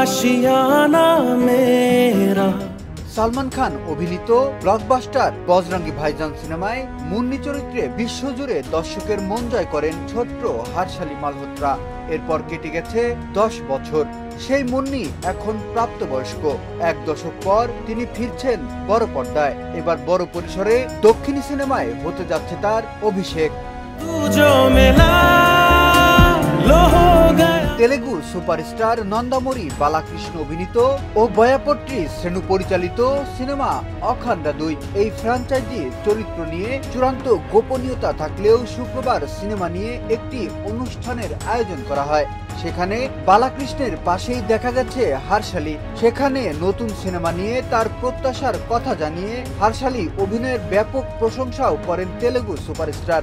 आशियाना मेरा। সালমান খান অভিনীত ব্লকবাস্টার বজরঙ্গি ভাইজান সিনেমায় মুন্নি চরিত্রে বিশ্বজুড়ে দর্শকের মন জয় করেন ছোট্ট হার্শালি মালহোত্রা। এরপর কেটে গেছে 10 বছর। সেই মুন্নি এখন প্রাপ্তবয়স্ক। 1 দশক পর তিনি ফিরছেন বড় পর্দায়। এবার বড় পরিসরে দক্ষিণী সিনেমায় হতে যাচ্ছে তার অভিষেক। তেলেগু সুপারস্টার নন্দামুরি বালাকৃষ্ণ অভিনীত ও বয়াপট্টি শ্রেণু পরিচালিত সিনেমা অখণ্ডা 2 এই ফ্র্যাঞ্চাইজি চরিত্র নিয়ে চূড়ান্ত গোপনীয়তা থাকলেও শুক্রবার সিনেমা নিয়ে একটি অনুষ্ঠানের আয়োজন করা হয়। সেখানে বালাকৃষ্ণের পাশেই দেখা গেছে হার্শালি। সেখানে নতুন সিনেমা নিয়ে তার প্রত্যাশার কথা জানিয়ে হার্শালি অভিনয়ের ব্যাপক প্রশংসাও করেন তেলেগু সুপারস্টার।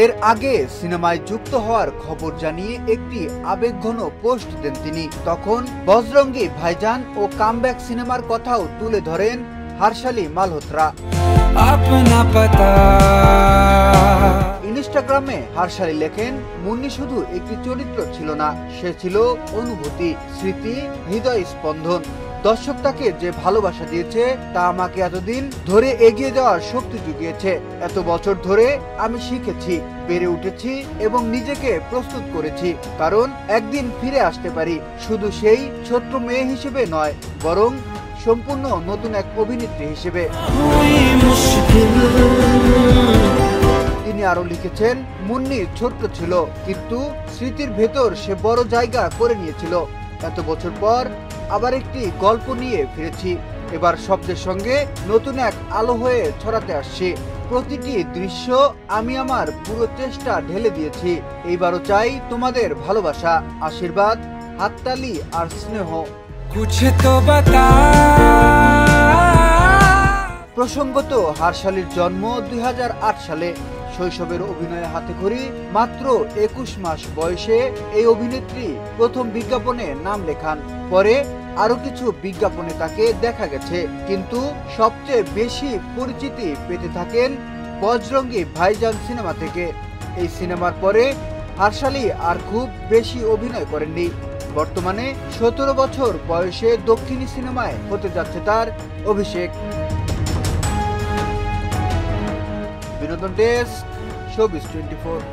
এর আগে সিনেমায় যুক্ত হওয়ার খবর জানিয়ে একটি আবেগঘন পোস্ট দেন তিনি। তখন বজরঙ্গি ভাইজান ও কামব্যাক সিনেমার কথাও তুলে ধরেন হার্শালি মালহোত্রা। ইনস্টাগ্রামে হার্শালি লেখেন, মুন্নি শুধু একটি চরিত্র ছিল না, সে ছিল অনুভূতি, স্মৃতি, হৃদয় স্পন্দন। দর্শক তাকে যে ভালোবাসা দিয়েছে তা আমাকে এতদিন ধরে এগিয়ে যাওয়ার শক্তি জুগিয়েছে। এত বছর ধরে আমি শিখেছি, বেড়ে উঠেছি এবং নিজেকে প্রস্তুত করেছি, কারণ একদিন ফিরে আসতে পারি, শুধু সেই ছোট্ট মেয়ে হিসেবে নয়, বরং সম্পূর্ণ নতুন এক অভিনেত্রী হিসেবে। তিনি আরো লিখেছেন, মুন্নি ছোট্ট ছিল, কিন্তু স্মৃতির ভেতর সে বড় জায়গা করে নিয়েছিল। এত বছর পর আবার একটি গল্প নিয়ে ফিরেছি। এবার শব্দের সঙ্গে নতুন এক আলো হয়ে ছড়াতে আসছি। প্রতিটি দৃশ্য আমি আমার পুরো চেষ্টা ঢেলে দিয়েছি। এইবারও চাই তোমাদের ভালোবাসা, আশীর্বাদ, হাততালি আর স্নেহ। প্রসঙ্গত হার্শালির জন্ম 2008 সালে। শৈশবের অভিনয়ে হাতেখড়ি। মাত্র 21 মাস বয়সে এই অভিনেত্রী প্রথম বিজ্ঞাপনে নাম লেখান। পরে আরো কিছু বিজ্ঞাপনে তাকে দেখা গেছে, কিন্তু সবচেয়ে বেশি পরিচিতি পেতে থাকেন বজরঙ্গি ভাইজান সিনেমা থেকে। এই সিনেমার পরে হার্শালি আর খুব বেশি অভিনয় করেননি। বর্তমানে 17 বছর বয়সে দক্ষিণী সিনেমায় হতে যাচ্ছে তার অভিষেক। বিনোদন ডেস্ক, শোবিজ 24।